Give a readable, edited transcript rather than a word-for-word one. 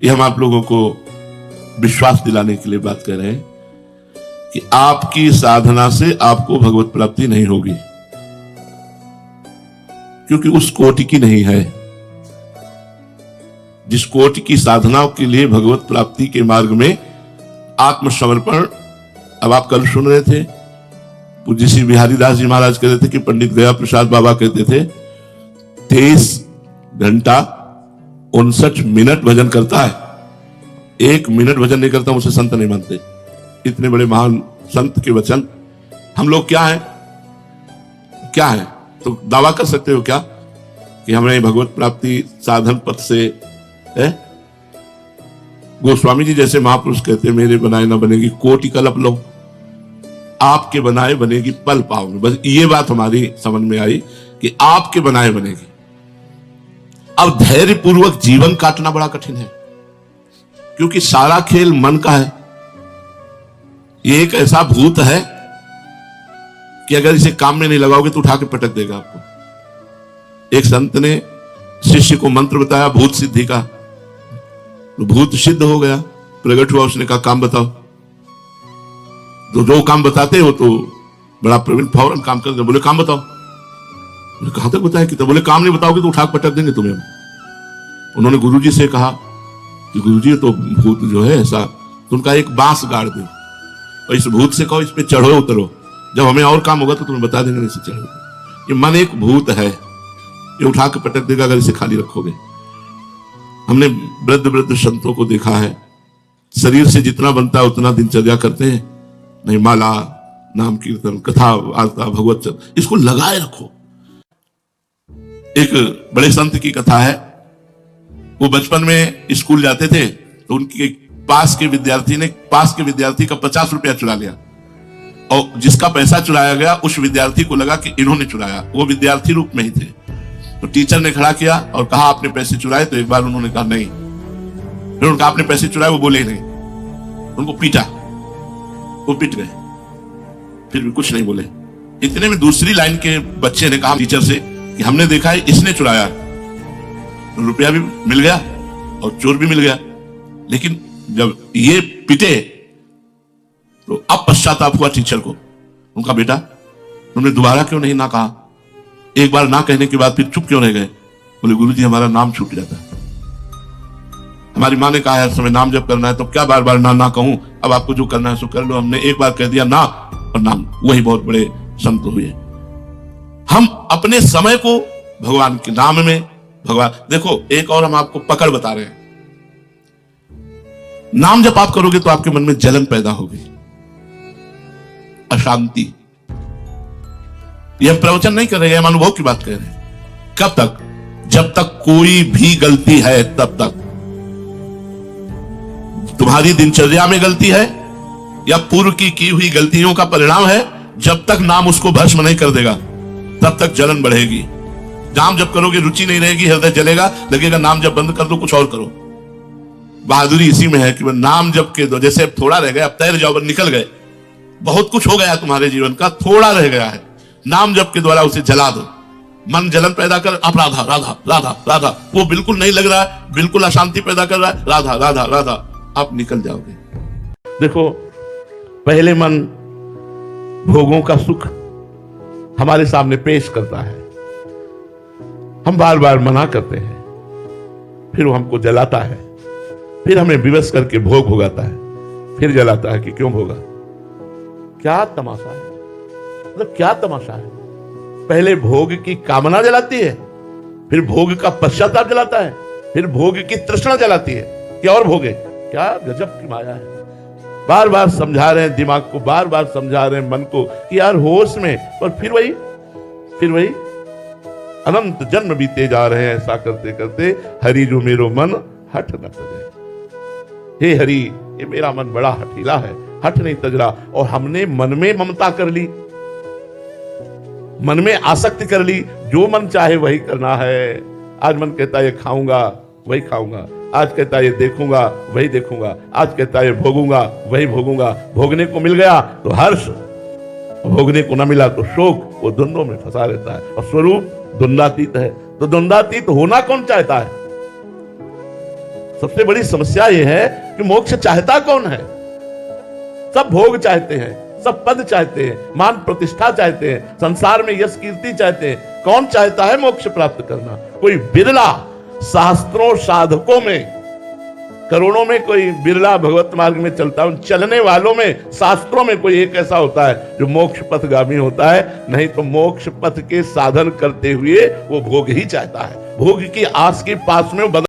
ये हम आप लोगों को विश्वास दिलाने के लिए बात कर रहे हैं कि आपकी साधना से आपको भगवत प्राप्ति नहीं होगी, क्योंकि उस कोटि की नहीं है जिस कोटि की साधनाओं के लिए भगवत प्राप्ति के मार्ग में आत्मसमर्पण। अब आप कल सुन रहे थे, पूज्य श्री बिहारी दास जी महाराज कहते थे कि पंडित गया प्रसाद बाबा कहते थे 23 घंटा 59 मिनट भजन करता है, 1 मिनट भजन नहीं करता, उसे संत नहीं मानते। इतने बड़े महान संत के वचन। हम लोग क्या है, क्या है? तो दावा कर सकते हो क्या कि हमें भगवत प्राप्ति साधन पथ से है? गोस्वामी जी जैसे महापुरुष कहते, मेरे बनाए ना बनेगी कोटि कल्प लो, आपके बनाए बनेगी पल पाओ में। बस ये बात हमारी समझ में आई कि आपके बनाए बनेगी। अब धैर्य पूर्वक जीवन काटना बड़ा कठिन है, क्योंकि सारा खेल मन का है। ये एक ऐसा भूत है कि अगर इसे काम में नहीं लगाओगे तो उठा के पटक देगा आपको। एक संत ने शिष्य को मंत्र बताया भूत सिद्धि का, तो भूत सिद्ध हो गया, प्रकट हुआ। उसने कहा काम बताओ। तो जो काम बताते हो तो बड़ा प्रवीण फौरन काम कर दे। बोले काम बताओ। बोले कहां तक बताया? कि बोले काम नहीं बताओगे तो उठा के पटक देंगे तुम्हें। उन्होंने गुरुजी से कहा कि गुरुजी तो भूत जो है ऐसा, तो उनका एक बांस गाड़ दो और इस भूत से कहो इस पे चढ़ो उतरो, जब हमें और काम होगा तो तुम्हें बता देंगे इसे चढ़ो। ये मन एक भूत है, ये उठा के पटक देगा अगर इसे खाली रखोगे। हमने वृद्ध वृद्ध संतों को देखा है, शरीर से जितना बनता है उतना दिनचर्या करते हैं, नहीं माला, नाम कीर्तन, कथा वार्ता, भगवत चर्चा, इसको लगाए रखो। एक बड़े संत की कथा है, वो बचपन में स्कूल जाते थे तो उनके पास के विद्यार्थी का 50 रुपया चुरा लिया, और जिसका पैसा चुराया गया उस विद्यार्थी को लगा कि इन्होंने चुराया, वो विद्यार्थी रूप में ही थे। तो टीचर ने खड़ा किया और कहा आपने पैसे चुराए? तो एक बार उन्होंने कहा नहीं। फिर उनका आपने पैसे चुराए? वो बोले नहीं। उनको पीटा, वो पिट गए, फिर भी कुछ नहीं बोले। इतने में दूसरी लाइन के बच्चे ने कहा टीचर से कि हमने देखा है इसने चुराया। तो रुपया भी मिल गया और चोर भी मिल गया। लेकिन जब ये पिटे तो अब पश्चाताप हुआ टीचर को। उनका बेटा तुमने दोबारा क्यों नहीं ना कहा? एक बार ना कहने के बाद फिर चुप क्यों रह गए? बोले गुरुजी हमारा नाम छूट जाता है। हमारी माँ ने कहा हर समय नाम जब करना है तो क्या बार बार ना ना कहूं, अब आपको जो करना है सो कर लो। हमने एक बार कह दिया ना और नाम, वही बहुत बड़े संत हुए। हम अपने समय को भगवान के नाम में, भगवान देखो एक और हम आपको पकड़ बता रहे हैं। नाम जब आप करोगे तो आपके मन में जलन पैदा होगी, अशांति। यह प्रवचन नहीं कर रहे हैं, हम अनुभव की बात कर रहे हैं। कब तक? जब तक कोई भी गलती है तब तक। तुम्हारी दिनचर्या में गलती है या पूर्व की हुई गलतियों का परिणाम है, जब तक नाम उसको भस्म नहीं कर देगा तब तक जलन बढ़ेगी। नाम जब करोगे रुचि नहीं रहेगी, हृदय जलेगा, लगेगा नाम जब बंद कर दो कुछ और करो। बहादुरी इसी में है कि नाम जब के दो, जैसे अब थोड़ा रह गया, अब तैर जाओ, निकल गए, बहुत कुछ हो गया तुम्हारे जीवन का, थोड़ा रह गया है। नाम जप के द्वारा उसे जला दो। मन जलन पैदा कर, आप राधा राधा राधा राधा, वो बिल्कुल नहीं लग रहा है, बिल्कुल अशांति पैदा कर रहा है, राधा राधा राधा, आप निकल जाओगे। देखो पहले मन भोगों का सुख हमारे सामने पेश करता है, हम बार बार मना करते हैं, फिर वो हमको जलाता है, फिर हमें विवश करके भोग भोगाता है, फिर जलाता है कि क्यों भोगा। क्या तमाशा है, मतलब क्या तमाशा है। पहले भोग की कामना जलाती है, फिर भोग का पश्चाताप जलाता है, फिर भोग की तृष्णा जलाती है कि और भोगे। क्या गजब की माया है। बार बार समझा रहे हैं दिमाग को, बार बार समझा रहे हैं मन को कि यार होश में, पर फिर वही अनंत जन्म बीते जा रहे हैं ऐसा करते करते। हरि जो मेरो मन हठ न तजे। हे हरि, ये मेरा मन बड़ा हठीला है, हठ नहीं तज रहा। और हमने मन में ममता कर ली, मन में आसक्ति कर ली, जो मन चाहे वही करना है। आज मन कहता है ये खाऊंगा वही खाऊंगा, आज कहता है ये देखूंगा वही देखूंगा, आज कहता है ये भोगूंगा वही भोगूंगा। भोगने को मिल गया तो हर्ष, भोगने को ना मिला तो शोक, वो द्वंद्वों में फंसा रहता है। और स्वरूप द्वंद्वातीत है, तो द्वंद्वातीत होना कौन चाहता है? सबसे बड़ी समस्या यह है कि मोक्ष चाहता कौन है? सब भोग चाहते हैं, सब पद चाहते हैं, मान प्रतिष्ठा चाहते हैं, संसार में यश कीर्ति चाहते हैं। कौन चाहता है मोक्ष प्राप्त करना? कोई बिरला, शास्त्रों साधकों में करोड़ों में कोई बिरला भगवत मार्ग में चलता है। उन चलने वालों में, शास्त्रों में कोई एक ऐसा होता है जो मोक्ष पथगामी होता है। नहीं तो मोक्ष पथ के साधन करते हुए वो भोग ही चाहता है। भोग की आस के पास में